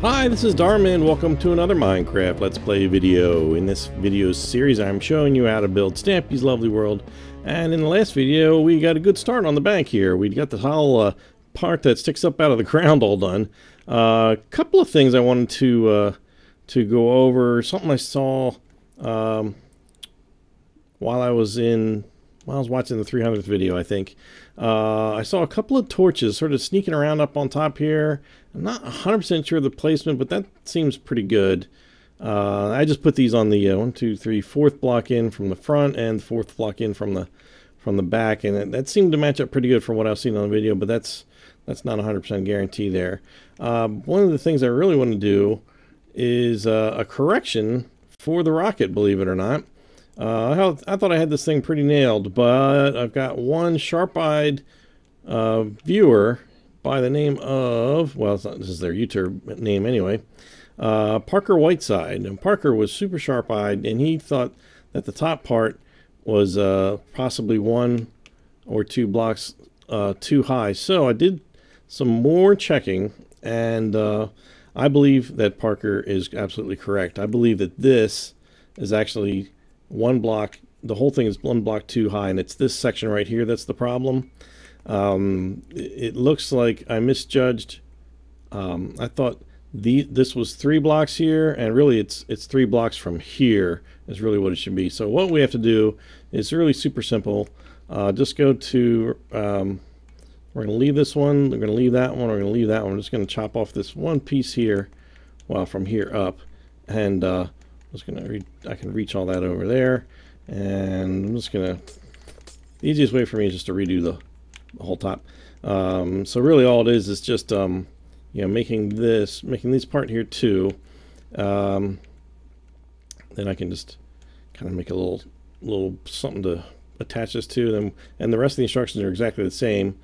Hi, this is Dharma and welcome to another Minecraft Let's Play video. In this video series I'm showing you how to build Stampy's lovely world, and in the last video we got a good start on the bank here. We got the whole part that sticks up out of the ground all done. A couple of things I wanted to go over. Something I saw while I was watching the 300th video, I think. I saw a couple of torches sort of sneaking around up on top here. I'm not 100% sure of the placement, but that seems pretty good. I just put these on the 1, 2, 3, 4th block in from the front and 4th block in from the back, and that seemed to match up pretty good from what I've seen on the video, but that's not 100% guarantee there. One of the things I really want to do is a correction for the rocket, believe it or not. I thought I had this thing pretty nailed, but I've got one sharp-eyed viewer by the name of, well, this is their YouTube name anyway, Parker Whiteside. And Parker was super sharp-eyed, and he thought that the top part was possibly 1 or 2 blocks too high. So I did some more checking, and I believe that Parker is absolutely correct. I believe that this is actually 1 block, the whole thing is 1 block too high, and it's this section right here that's the problem. It looks like I misjudged. I thought this was 3 blocks here, and really it's 3 blocks from here is really what it should be. So what we have to do is really super simple. Just go to, we're going to leave this one, we're going to leave that one, we're going to leave that one. I'm just going to chop off this one piece here, well, from here up, and I can reach all that over there, and I'm just going to, the easiest way for me is just to redo the whole top. So really all it is just you know, making this part here too. Then I can just kind of make a little something to attach this to them, and the rest of the instructions are exactly the same.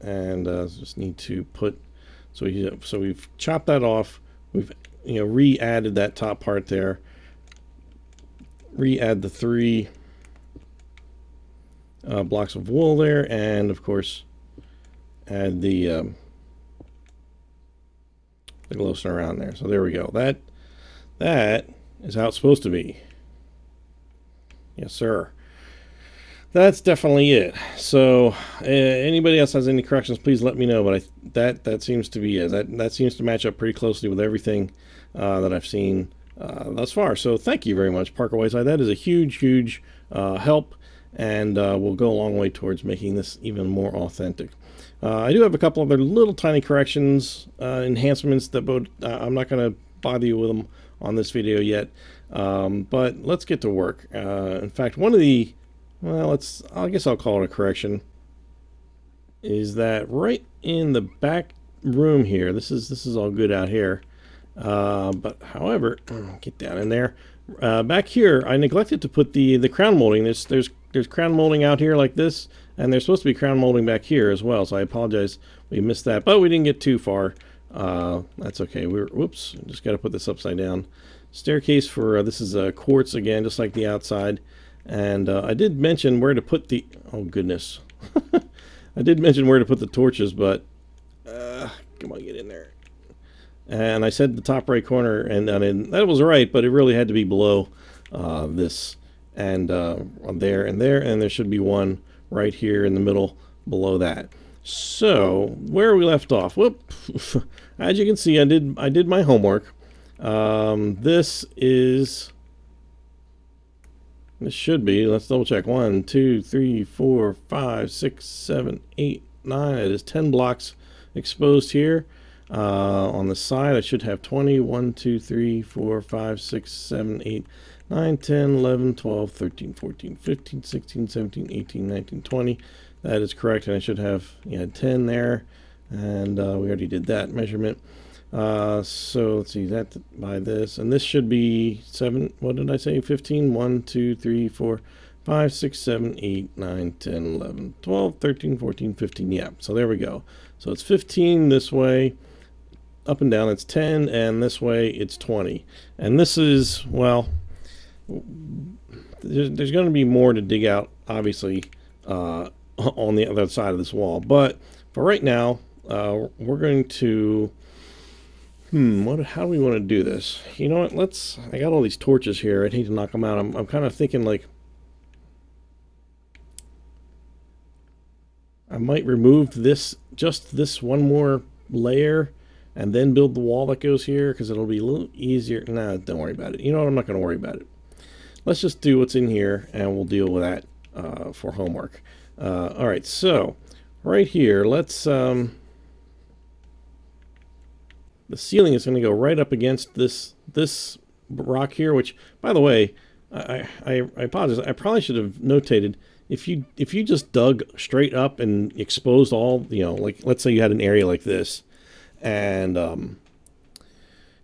Just need to put, so we've chopped that off. We've re-added that top part there. Re-add the 3 blocks of wool there, and of course add the glowstone around there. So there we go. That is how it's supposed to be. Yes, sir. That's definitely it. So anybody else has any corrections, please let me know. But that seems to be it. That seems to match up pretty closely with everything that I've seen thus far. So thank you very much, Parker Whiteside. That is a huge help, and will go a long way towards making this even more authentic. I do have a couple other little tiny corrections, enhancements that I'm not going to bother you with them on this video yet, but let's get to work. In fact, one of the, well, I guess I'll call it a correction, is that right in the back room here, this is all good out here, but however, get down in there, back here I neglected to put the crown molding. There's crown molding out here like this, and there's supposed to be crown molding back here as well, so I apologize we missed that, but we didn't get too far. That's okay. Whoops, just got to put this upside down. Staircase for this is quartz again, just like the outside. And I did mention where to put the, oh goodness, I did mention where to put the torches, but come on, get in there. And I said the top right corner, and that was right, but it really had to be below this, and there, and there should be one right here in the middle below that. So where we left off, whoop, as you can see, I did my homework. This should be, let's double check, 1, 2, 3, 4, 5, 6, 7, 8, 9. It is 10 blocks exposed here. On the side I should have 20. 1, 2, 3, 4, 5, 6, 7, 8, 9, 10, 11, 12, 13, 14, 15, 16, 17, 18, 19, 20. That is correct, and I should have 10 there, and we already did that measurement. So let's see, that by this, and this should be 7, what did I say, 15, 1, 2, 3, 4, 5, 6, 7, 8, 9, 10, 11, 12, 13, 14, 15, yeah, so there we go. So it's 15 this way, up and down it's 10, and this way it's 20. And this is, well, there's going to be more to dig out, obviously, on the other side of this wall, but for right now, we're going to How do we want to do this? You know what, I got all these torches here. I'd hate to knock them out. I'm kind of thinking like I might remove just this one more layer and then build the wall that goes here because it'll be a little easier. Nah, don't worry about it. You know what, I'm not going to worry about it. Let's just do what's in here and we'll deal with that for homework. All right, so right here, let's the ceiling is going to go right up against this rock here, which, by the way, I apologize. I probably should have notated, if you just dug straight up and exposed all, like let's say you had an area like this, and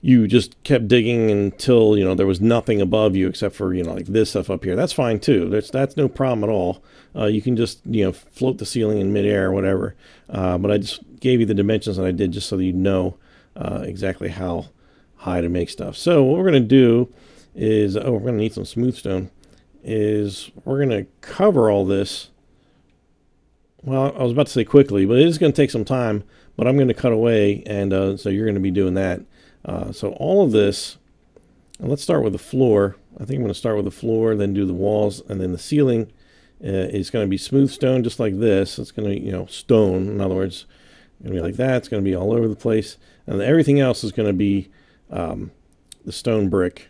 you just kept digging until there was nothing above you except for like this stuff up here. That's fine too. That's no problem at all. You can just float the ceiling in midair or whatever. But I just gave you the dimensions that I did just so that you know exactly how high to make stuff. So what we're going to do is, we're going to need some smooth stone, is we're going to cover all this. Well, I was about to say quickly, but it is going to take some time, but I'm going to cut away, and so you're going to be doing that. So all of this, and let's start with the floor. I think I'm going to start with the floor, then do the walls, and then the ceiling is going to be smooth stone just like this. It's going to be, stone, in other words, going to be like that. It's going to be all over the place. And everything else is going to be the stone brick.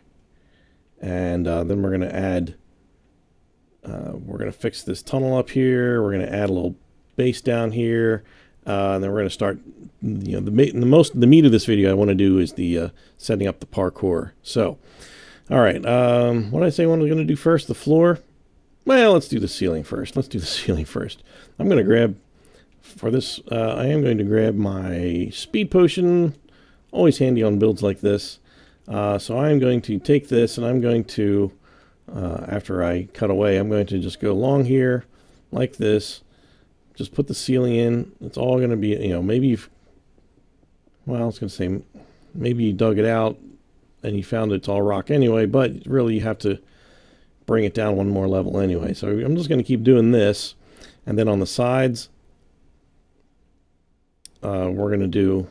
And then we're going to add, we're going to fix this tunnel up here. We're going to add a little base down here. And then we're going to start, the meat of this video I want to do is the setting up the parkour. So, all right, what did I say what we're going to do first? The floor? Well, let's do the ceiling first. I'm going to grab, for this, I am going to grab my speed potion, always handy on builds like this. So I'm going to take this, and I'm going to, after I cut away, I'm going to just go along here like this. Just put the ceiling in. It's all going to be, maybe I was going to say, maybe you dug it out and you found it's all rock anyway, but really you have to bring it down one more level anyway. So I'm just going to keep doing this. And then on the sides, we're going to do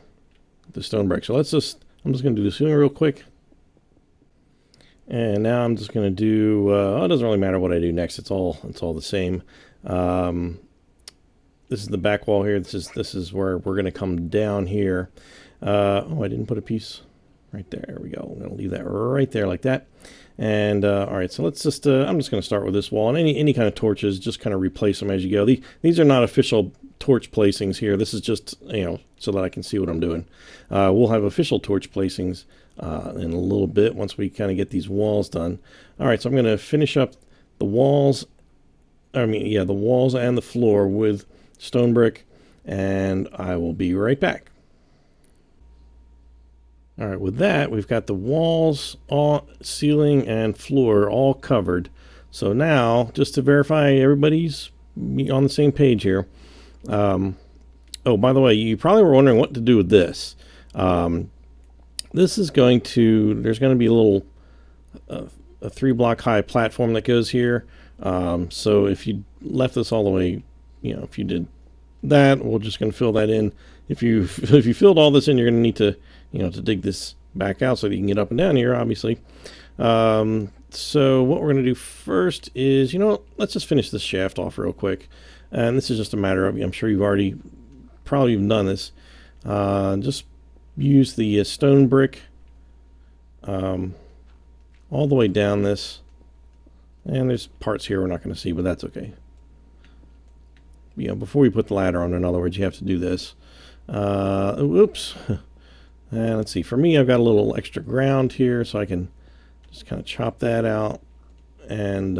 the stone brick. So I'm just going to do the ceiling real quick. And now I'm just going to do, it doesn't really matter what I do next. It's all the same. This is the back wall here. This is where we're going to come down here. I didn't put a piece right there. There we go. I'm going to leave that right there like that. And all right, so let's just, I'm just going to start with this wall. And any kind of torches, just kind of replace them as you go. These are not official torch placings here. This is just, so that I can see what I'm doing. We'll have official torch placings in a little bit once we kind of get these walls done. All right, so I'm going to finish up the walls. The walls and the floor with stone brick, and I will be right back. All right, with that, we've got the walls, ceiling, and floor all covered. So now, just to verify everybody's on the same page here. Oh, by the way, you probably were wondering what to do with this. This is going to, there's going to be a little, a 3-block high platform that goes here. So if you left this all the way, if you did that, we're just going to fill that in. If you filled all this in, you're going to need to, to dig this back out so that you can get up and down here, obviously. So what we're going to do first is, let's just finish this shaft off real quick. And this is just a matter of, I'm sure you've already probably even done this. Just use the stone brick all the way down this. And there's parts here we're not going to see, but that's okay. Before we put the ladder on, in other words, you have to do this. Oops. And let's see. For me, I've got a little extra ground here, so I can just kind of chop that out. And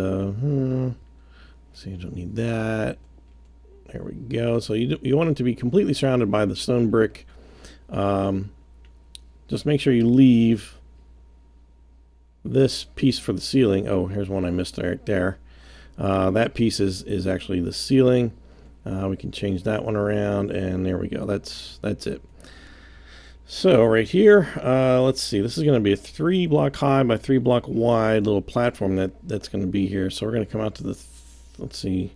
see, I don't need that. There we go. So you want it to be completely surrounded by the stone brick. Just make sure you leave this piece for the ceiling. Oh, here's one I missed right there. That piece is actually the ceiling. We can change that one around, and there we go. That's it. So right here, let's see. This is going to be a 3-block high by 3-block wide little platform that's going to be here. So we're going to come out to the, let's see,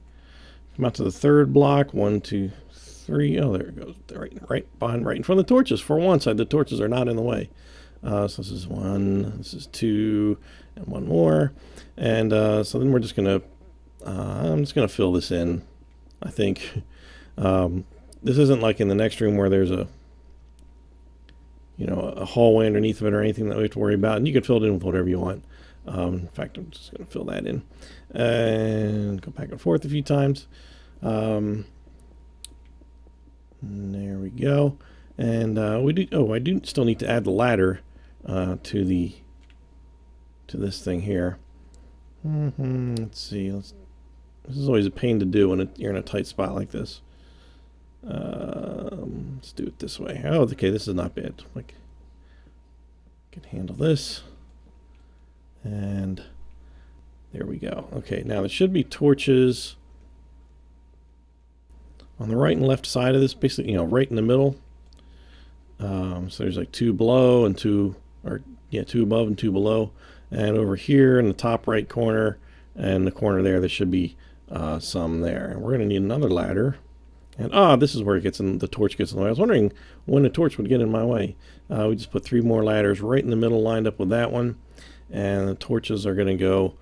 come out to the 3rd block. 1, 2, 3. Oh, there it goes. Right behind, right in front of the torches. For once, the torches are not in the way. So this is 1, this is 2, and 1 more. And so then we're just gonna, I'm just gonna fill this in. I think this isn't like in the next room where there's a, you know, a hallway underneath of it or anything that we have to worry about. And you can fill it in with whatever you want. In fact, I'm just gonna fill that in and go back and forth a few times. And there we go. And we do. Oh, I do still need to add the ladder to this thing here. Let's see. This is always a pain to do when you're in a tight spot like this. Let's do it this way. Oh, okay. This is not bad. Like, can handle this. And there we go. Okay. Now there should be torches on the right and left side of this, basically, you know, right in the middle. So there's like 2 below and 2, or yeah, 2 above and 2 below. And over here in the top right corner and the corner there should be some there. And we're going to need another ladder. And this is where it gets in, the torch gets in the way. I was wondering when the torch would get in my way. We just put 3 more ladders right in the middle, lined up with that one. And the torches are going to go,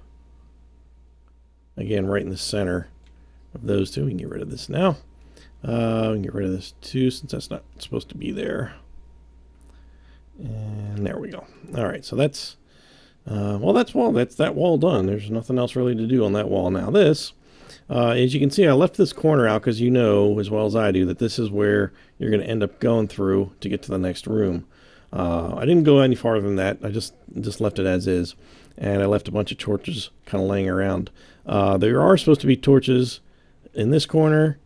again, right in the center of those 2. We can get rid of this now. We can get rid of this too, since that's not supposed to be there. And there we go. All right, so that's well, that's that wall done. There's nothing else really to do on that wall. Now this, as you can see, I left this corner out because you know as well as I do that this is where you're going to end up going through to get to the next room. I didn't go any farther than that. I just left it as is, and I left a bunch of torches kind of laying around. There are supposed to be torches in this corner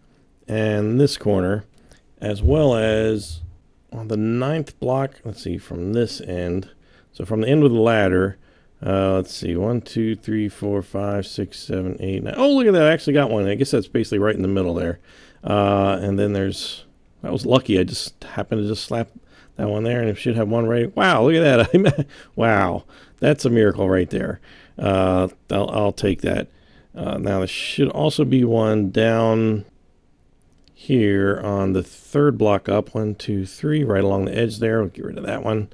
and this corner, as well as on the 9th block. Let's see, from this end. So from the end of the ladder, let's see, 1, 2, 3, 4, 5, 6, 7, 8, 9. Oh, look at that! I actually got one. I guess that's basically right in the middle there. And then there's, I was lucky. I just happened to just slap that one there, and it should have one right. Wow, look at that! Wow, that's a miracle right there. I'll take that. Now there should also be one down here on the 3rd block up. 1, 2, 3, right along the edge there. We'll get rid of that one.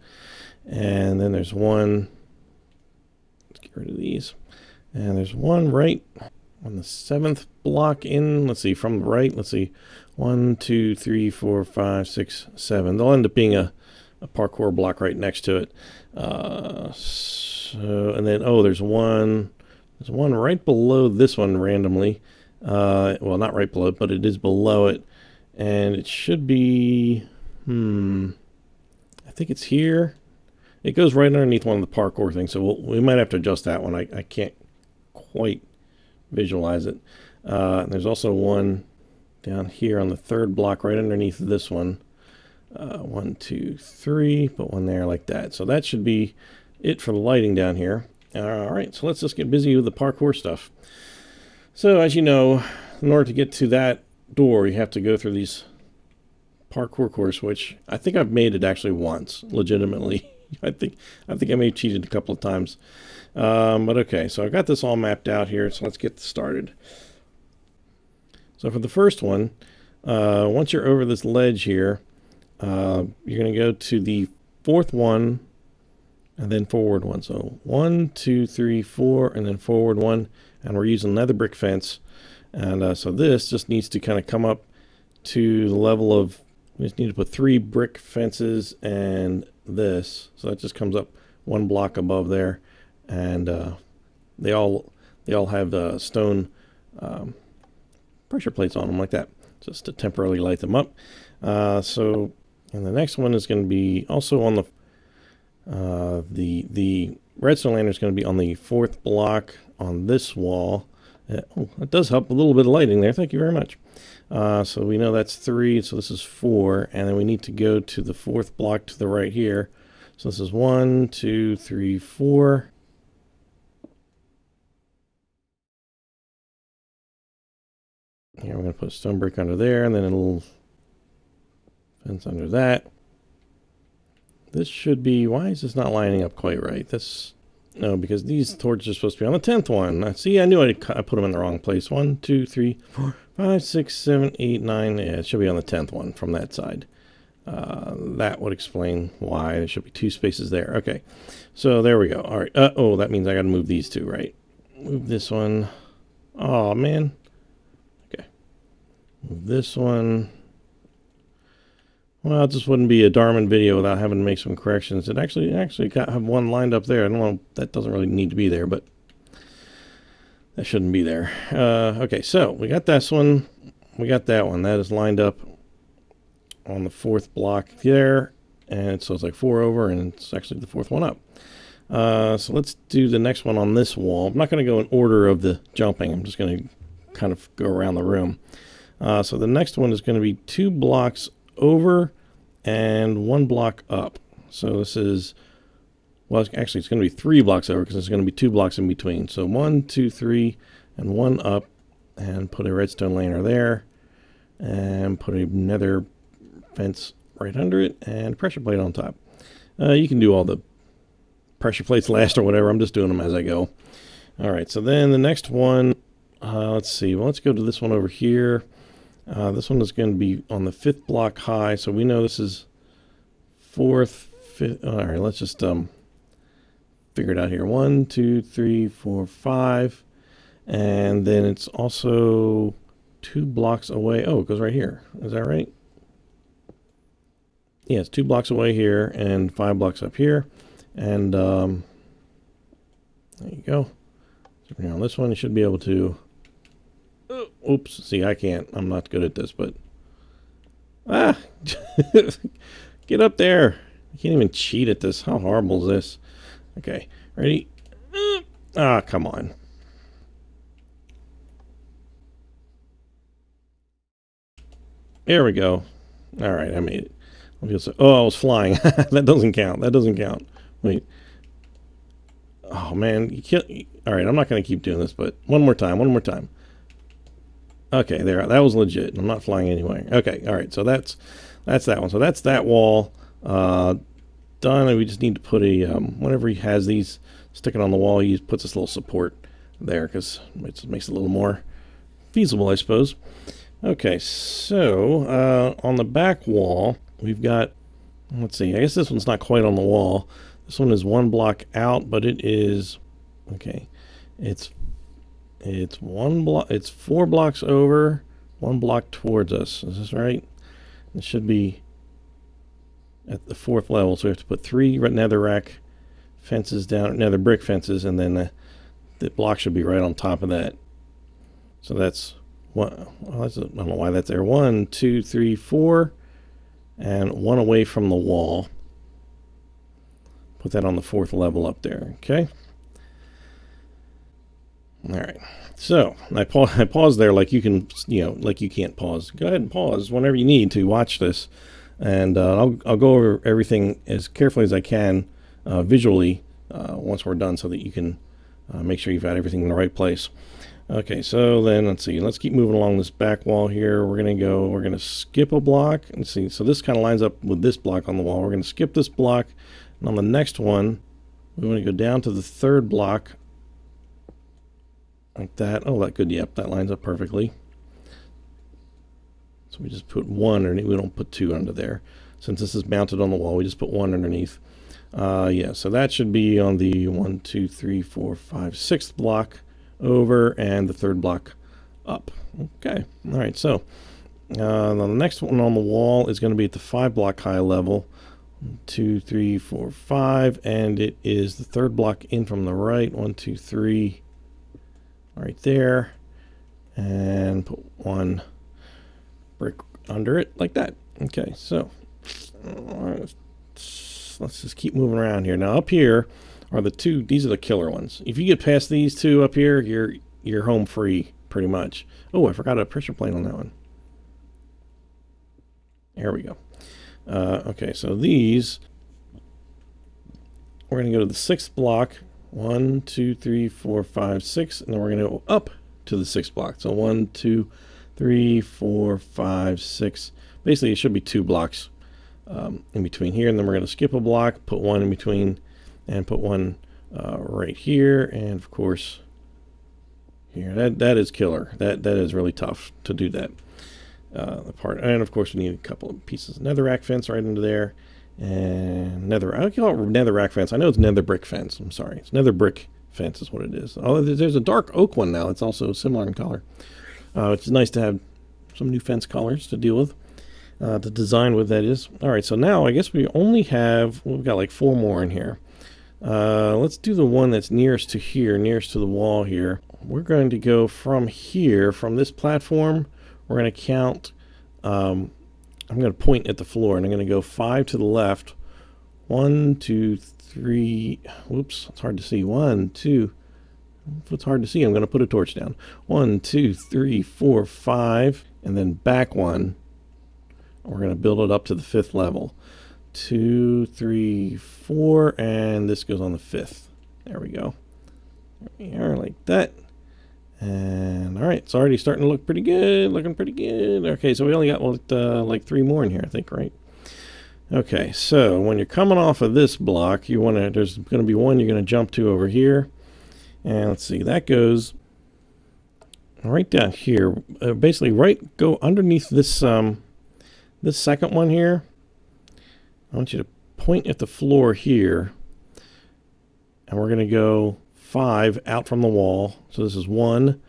And then there's one. Let's get rid of these. And there's one right on the 7th block in. Let's see, from the right. Let's see. 1, 2, 3, 4, 5, 6, 7. They'll end up being a parkour block right next to it. And then, oh, there's one right below this one randomly. Well, not right below it, but it is below it. And it should be, I think it's here. It goes right underneath one of the parkour things, so we might have to adjust that one. I can't quite visualize it. And there's also one down here on the 3rd block right underneath this one. 1, 2, 3, put one there like that. So that should be it for the lighting down here. All right, so let's just get busy with the parkour stuff. So as you know, in order to get to that door, you have to go through these parkour course, which I think I've made it actually once, legitimately. I think I may have cheated a couple of times. But okay, so I've got this all mapped out here, so let's get started. So for the first one, once you're over this ledge here, you're going to go to the 4th one and then forward one. So 1, 2, 3, 4, and then forward one. And we're using another brick fence. And so this just needs to kind of come up to the level of, we just need to put 3 brick fences and this. So that just comes up 1 block above there. And they all have stone pressure plates on them like that, just to temporarily light them up. So, and the next one is going to be also on the redstone lantern is going to be on the 4th block on this wall. Oh, that does help a little bit of lighting there. Thank you very much. So we know that's 3, so this is 4, and then we need to go to the 4th block to the right here. So this is 1, 2, 3, 4. Here we're going to put a stone brick under there, and then a little fence under that. This should be, why is this not lining up quite right? This No, because these torches are supposed to be on the 10th one. See, I knew I put them in the wrong place. 1, 2, 3, 4, 5, 6, 7, 8, 9. Yeah, it should be on the 10th one from that side. That would explain why there should be 2 spaces there. Okay, so there we go. All right. Oh, that means I got to move these 2, right? Move this one. Oh, man. Okay. Move this one. Well, it just wouldn't be a Darman video without having to make some corrections. It actually have one lined up there. I don't know, that doesn't really need to be there, but that shouldn't be there. Okay, so we got this one. We got that one. That is lined up on the 4th block there. And so it's like 4 over, and it's actually the 4th one up. So let's do the next one on this wall. I'm not going to go in order of the jumping. I'm just going to kind of go around the room. So the next one is going to be 2 blocks over and 1 block up. So this is, well, actually it's going to be 3 blocks over because there's going to be 2 blocks in between. So 1, 2, 3, and 1 up, and put a redstone lantern there, and put another fence right under it, and a pressure plate on top. You can do all the pressure plates last or whatever. I'm just doing them as I go. All right, so then the next one, let's see. Well, let's go to this one over here. This one is going to be on the 5th block high, so we know this is 4th, 5th. All right, let's just figure it out here. 1, 2, 3, 4, 5, and then it's also 2 blocks away. Oh, it goes right here. Is that right? Yeah, it's 2 blocks away here and 5 blocks up here, and there you go. So now on this one, you should be able to. Oops, see, I can't. I'm not good at this, but... Ah! Get up there! I can't even cheat at this. How horrible is this? Okay, ready? Ah, come on. There we go. Alright, I made it. Oh, I was flying. That doesn't count. That doesn't count. Wait. Oh, man. You can't... Alright, I'm not going to keep doing this, but one more time. One more time. Okay, there. That was legit. I'm not flying anywhere. Okay, all right. So that's that one. So that's that wall done. And we just need to put a whenever he has these sticking on the wall, he puts this little support there because it makes it a little more feasible, I suppose. Okay, so on the back wall we've got. Let's see. I guess this one's not quite on the wall. This one is 1 block out, but it is okay. It's 1 block. It's 4 blocks over, 1 block towards us. Is this right? It should be at the 4th level. So we have to put 3 netherrack fences down, nether brick fences, and then the block should be right on top of that. So that's one. Well, I don't know why that's there. 1, 2, 3, 4, and 1 away from the wall. Put that on the 4th level up there. Okay. All right, so I paused there like you can, like you can't pause. Go ahead and pause whenever you need to watch this, and I'll go over everything as carefully as I can visually once we're done, so that you can make sure you've got everything in the right place. Okay, so then let's see. Let's keep moving along this back wall here. We're gonna skip a block and see. So this kind of lines up with this block on the wall. We're gonna skip this block, and on the next one, we want to go down to the 3rd block. Like that. Oh, that good. Yep, that lines up perfectly. So we just put 1 underneath. We don't put 2 under there. Since this is mounted on the wall, we just put 1 underneath. Yeah, so that should be on the 1, 2, 3, 4, 5, 6th block over, and the 3rd block up. Okay. All right. So the next one on the wall is going to be at the 5 block high level. 1, 2, 3, 4, 5, and it is the 3rd block in from the right. 1, 2, 3. Right there, and put 1 brick under it like that. Okay, so let's just keep moving around here. Now up here are the 2. These are the killer ones. If you get past these 2 up here, you're home free pretty much. Oh, I forgot a pressure plate on that one. There we go. Okay, so these we're going to go to the 6th block. 1, 2, 3, 4, 5, 6, and then we're going to go up to the 6th block. So 1, 2, 3, 4, 5, 6. Basically, it should be 2 blocks in between here, and then we're going to skip a block, put 1 in between, and put 1 right here, and of course here. That is killer. That is really tough to do that. The part, and of course we need a couple of pieces of netherrack fence right into there, and I call it netherrack fence. I know it's nether brick fence. I'm sorry, it's nether brick fence is what it is. Oh, there's a dark oak one now. It's also similar in color. It's nice to have some new fence colors to deal with, to design with, that is. All right, so now I guess we only have, we've got like 4 more in here. Let's do the one that's nearest to here, nearest to the wall here. We're going to go from here, from this platform. We're going to count, I'm going to point at the floor, and I'm going to go 5 to the left. 1, 2, 3, whoops, it's hard to see. 1, 2, it's hard to see. I'm going to put a torch down. 1, 2, 3, 4, 5, and then back 1. We're going to build it up to the 5th level. 2, 3, 4, and this goes on the 5th. There we go. There we are, like that. And all right, it's already starting to look pretty good. Looking pretty good. Okay, so we only got like 3 more in here, I think, right? Okay, so when you're coming off of this block, you want to, there's going to be one you're going to jump to over here. And let's see, that goes right down here. Basically, go underneath this this second one here. I want you to point at the floor here, and we're going to go 5 out from the wall. So this is 1,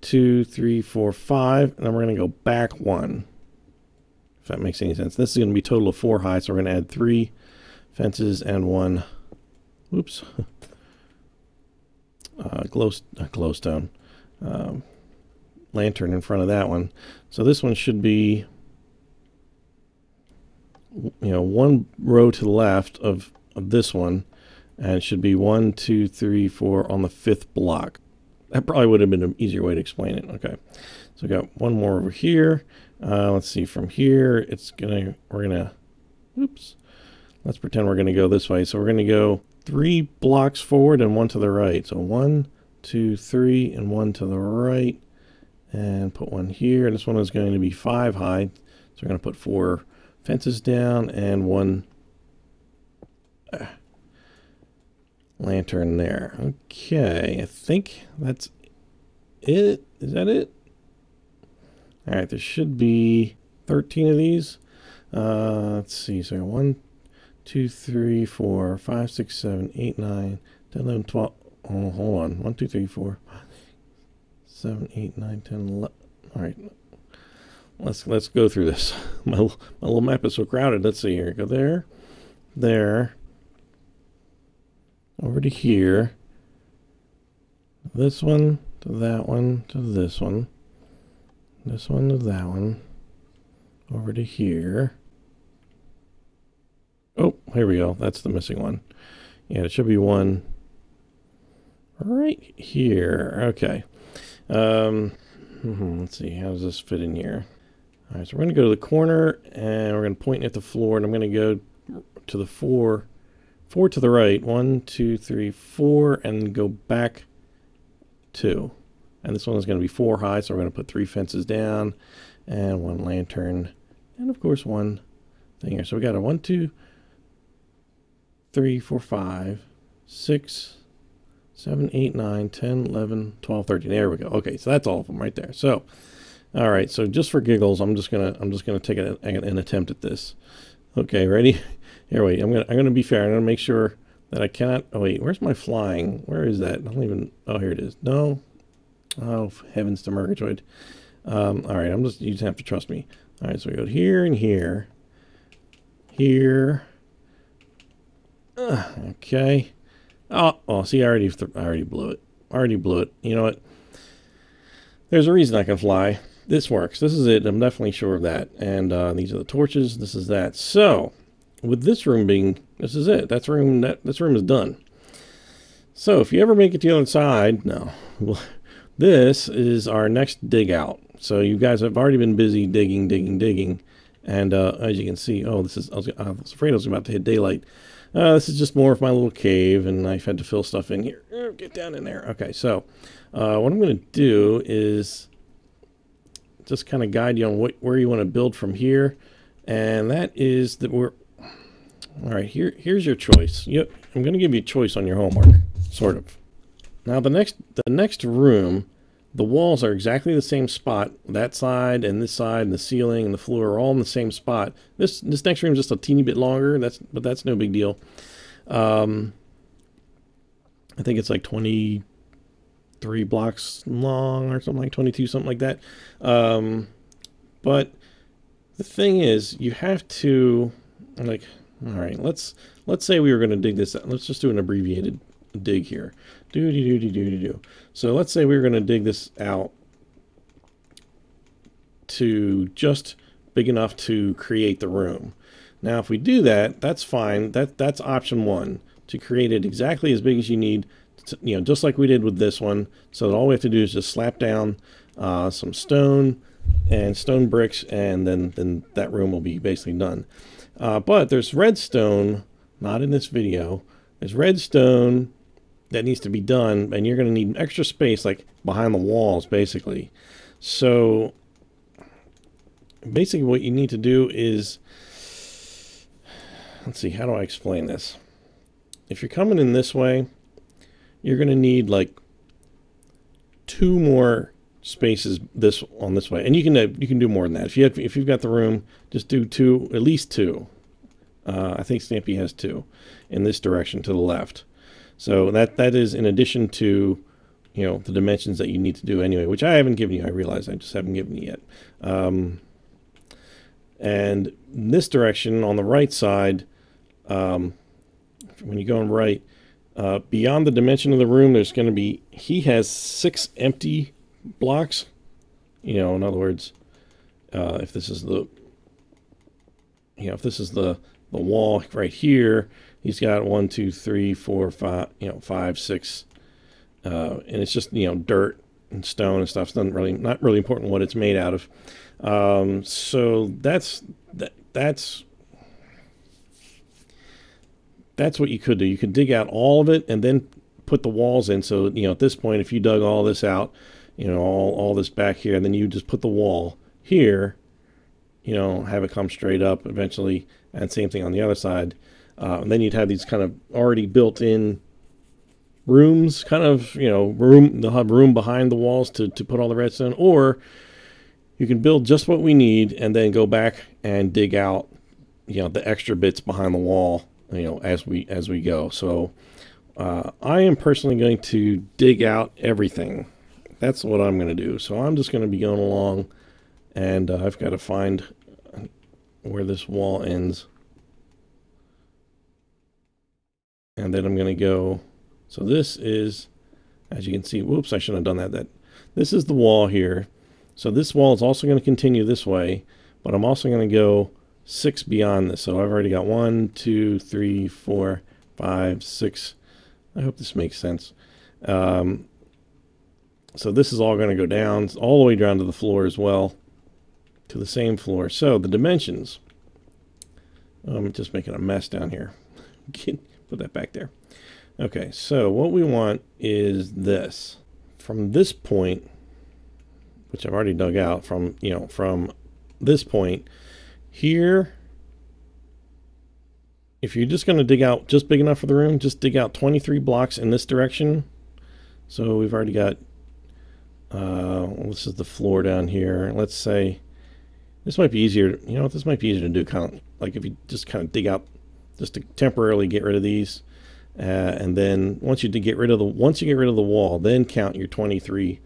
2, 3, 4, 5, and then we're going to go back 1. If that makes any sense. This is going to be a total of 4 high, so we're going to add 3 fences and 1. Oops. Glowstone lantern in front of that one. So this one should be, you know, 1 row to the left of this one, and it should be 1, 2, 3, 4 on the 5th block. That probably would have been an easier way to explain it. Okay, so we got 1 more over here. Let's see, from here oops, let's pretend we're gonna go this way. So we're gonna go 3 blocks forward and 1 to the right. So 1, 2, 3, and 1 to the right, and put 1 here. This one is going to be 5 high, so we're gonna put 4 fences down and 1 lantern there. Okay, I think that's it. Is that it? All right, there should be 13 of these. Let's see. So 1, 2, 3, 4, 5, 6, 7, 8, 9, 10, 11, 12. Oh, hold on. 1, 2, 3, 4, 5, 7, 8, 9, 10, 11. All right. Let's go through this. My little map is so crowded. Let's see here. Go there, there, over to here. This one to that one to this one. This one to that one. Over to here. Oh, here we go. That's the missing one. Yeah, it should be 1 right here. Okay. Let's see. How does this fit in here? All right, so we're going to go to the corner, and we're going to point at the floor, and I'm going to go to the 4 to the right. 1, 2, 3, 4, and go back 2. And this one is going to be 4 high, so we're going to put 3 fences down and 1 lantern, and of course 1 thing here. So we got a 1, 2, 3, 4, 5, 6, 7, 8, 9, 10, 11, 12, 13. There we go. Okay, so that's all of them right there. So, all right. So just for giggles, I'm just gonna take an attempt at this. Okay, ready? Here, wait. I'm gonna be fair. I'm gonna make sure that I cannot. Oh wait, where's my flying? Where is that? I don't even. Oh, here it is. No. Oh, heavens to Murgatroyd. All right. You just have to trust me. All right. So we go here and here. Here. Okay. Oh, see, I already blew it. Already blew it. You know what? There's a reason I can fly. This works. This is it. I'm definitely sure of that. And these are the torches. This is that. So, with this room being, this is it. This room is done. So, if you ever make it to the other side, no. Well, this is our next dig out. So, you guys have already been busy digging. And as you can see, I was afraid I was about to hit daylight. This is just more of my little cave, and I've had to fill stuff in here. Get down in there. Okay, so what I'm going to do is just kind of guide you on where you want to build from here, and that is that we're all right. Here's your choice. Yep, I'm going to give you a choice on your homework. sort of. Now the next room, the walls are exactly the same spot. That side and this side and the ceiling and the floor are all in the same spot. This next room is just a teeny bit longer. But that's no big deal. I think it's like 23 blocks long or something, like 22, something like that. But the thing is, you have to, like, all right, let's say we were going to dig this out. Let's just do an abbreviated dig here. So let's say we were going to dig this out to just big enough to create the room. Now, if we do that, that's fine. That's option one, to create it exactly as big as you need, to, you know, just like we did with this one. So that all we have to do is just slap down some stone and stone bricks, and then that room will be basically done. But there's redstone, not in this video. There's redstone that needs to be done, and you're going to need extra space, like behind the walls, basically. So basically what you need to do is, let's see, how do I explain this? If you're coming in this way, you're going to need like 2 more spaces this way, and you can do more than that. If you've got the room, just do 2, at least 2. I think Stampy has 2 in this direction to the left. So that is in addition to, you know, the dimensions that you need to do anyway, which I haven't given you. I realize I just haven't given you yet. And in this direction on the right side, when you go on right, beyond the dimension of the room, there's going to be, he has 6 empty blocks. You know, in other words, if this is the, you know, if this is the wall right here, he's got 1, 2, 3, 4, 5, you know, 5, 6, and it's just, you know, dirt and stone and stuff. It's not really important what it's made out of. So that's what you could do. You could dig out all of it and then put the walls in. So, you know, at this point, if you dug all this out, you know, all this back here, and then you just put the wall here, you know, have it come straight up eventually, and same thing on the other side. And then you'd have these kind of already built-in rooms, kind of, you know, they'll have room behind the walls to put all the redstone, or you can build just what we need and then go back and dig out, you know, the extra bits behind the wall, you know, as we go. So I am personally going to dig out everything. That's what I'm going to do. So I'm just going to be going along, and I've got to find where this wall ends. And then I'm going to go, so this is, as you can see, whoops, I shouldn't have done that. This is the wall here. So this wall is also going to continue this way, but I'm also going to go 6 beyond this. So I've already got 1, 2, 3, 4, 5, 6. I hope this makes sense. So this is all going to go down, all the way down to the floor as well, to the same floor. So the dimensions, I'm just making a mess down here. Put that back there. Okay, so what we want is this. From this point, which I've already dug out, from, you know, from this point here, if you're just going to dig out just big enough for the room, just dig out 23 blocks in this direction. So we've already got, this is the floor down here. Let's say this might be easier. You know what? This might be easier to do, kind of like if you just kind of dig out, just to temporarily get rid of these, and then once you get rid of the wall, then count your 23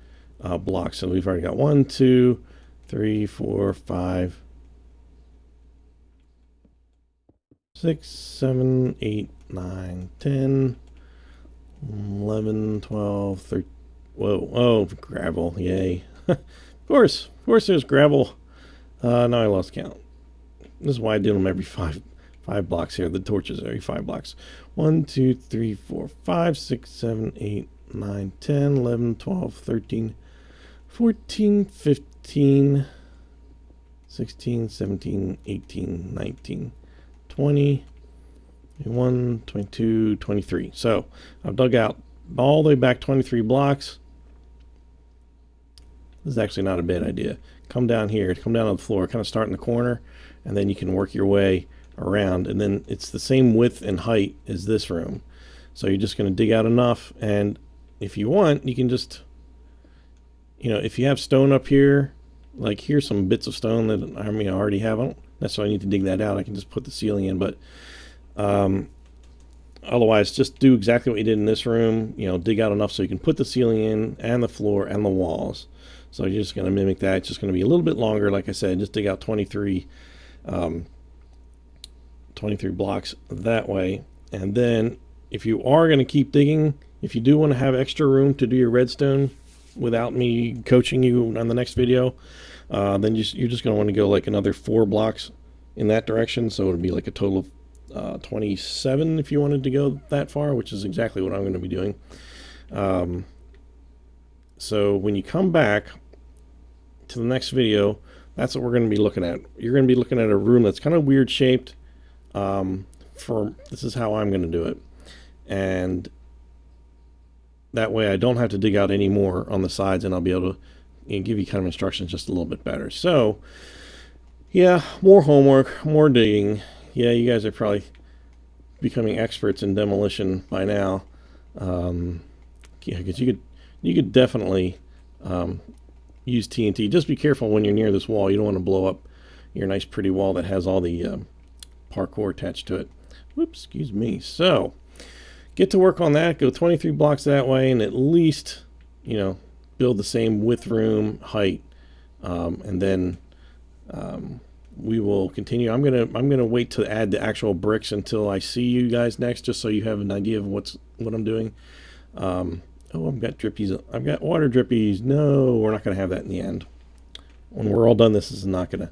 blocks. So we've already got 1, 2, 3, 4, 5, 6, 7, 8, 9, 10, 11, 12, 13. Whoa! Oh, gravel! Yay! Of course, there's gravel. Now I lost count. This is why I do them every 5 blocks here. The torches are every 5 blocks. 1, 2, 3, 4, 5, 6, 7, 8, 9, 10, 11, 12, 13, 14, 15, 16, 17, 18, 19, 20, 21, 22, 23. So I've dug out all the way back 23 blocks. This is actually not a bad idea. Come down here, come down on the floor, kind of start in the corner, and then you can work your way around, and then it's the same width and height as this room. So you're just going to dig out enough, and if you want, you can just, you know, if you have stone up here, like here's some bits of stone that I already have. I don't necessarily need to dig that out. I can just put the ceiling in, but otherwise, just do exactly what you did in this room. You know, dig out enough so you can put the ceiling in, and the floor, and the walls. So you're just going to mimic that. It's just going to be a little bit longer. Like I said, just dig out 23 blocks that way. And then if you are going to keep digging, if you do want to have extra room to do your redstone without me coaching you on the next video, then you're just going to want to go like another 4 blocks in that direction. So it would be like a total of 27 if you wanted to go that far, which is exactly what I'm going to be doing. So when you come back to the next video, that's what we're going to be looking at. You're going to be looking at a room that's kind of weird shaped. This is how I'm going to do it, and that way I don't have to dig out any more on the sides, and I'll be able to, you know, give you kind of instructions just a little bit better. So yeah, more homework, more digging. Yeah, you guys are probably becoming experts in demolition by now. Yeah, because you could definitely use TNT. Just be careful when you're near this wall. You don't want to blow up your nice pretty wall that has all the parkour attached to it. Whoops, excuse me. So get to work on that. Go 23 blocks that way, and at least, you know, build the same width, room, height, and then we will continue. I'm gonna wait to add the actual bricks until I see you guys next, just so you have an idea of what I'm doing. Oh, I've got drippies. I've got water drippies. No, we're not gonna have that in the end. When we're all done, this is not gonna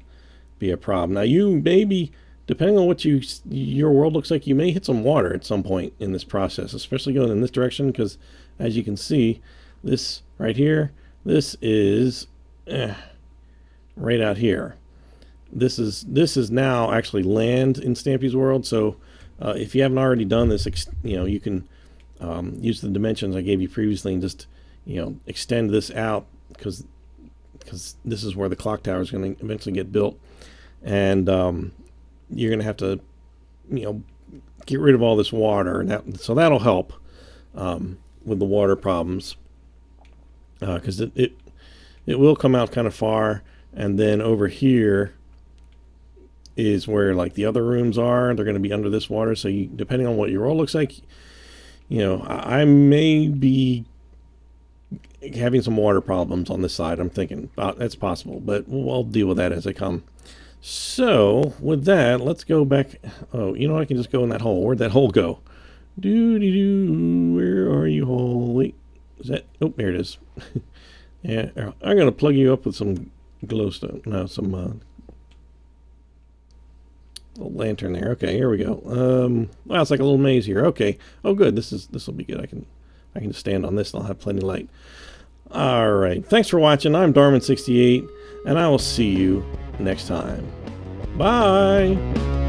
be a problem. Now you maybe, depending on what your world looks like, you may hit some water at some point in this process, especially going in this direction, because as you can see, this right here, this is right out here. This is now actually land in Stampy's world. So if you haven't already done this, you know, you can use the dimensions I gave you previously and just, you know, extend this out, because this is where the clock tower is going to eventually get built, and you're going to have to, you know, get rid of all this water, and so that'll help with the water problems, because it will come out kind of far. And then over here is where like the other rooms are. They're going to be under this water, so you, depending on what your world looks like, you know, I may be having some water problems on this side. I'm thinking that's possible, but I'll deal with that as I come. So with that, let's go back. Oh, you know, I can just go in that hole. Where'd that hole go? Doo-dee-doo. Where are you, hole? Wait, is that? Oh, there it is. Yeah, I'm gonna plug you up with some glowstone. No, some little lantern there. Okay, here we go. Wow, it's like a little maze here. Okay. Oh, good. This will be good. I can just stand on this and I'll have plenty of light. All right. Thanks for watching. I'm Darman68, and I will see you next time. Bye.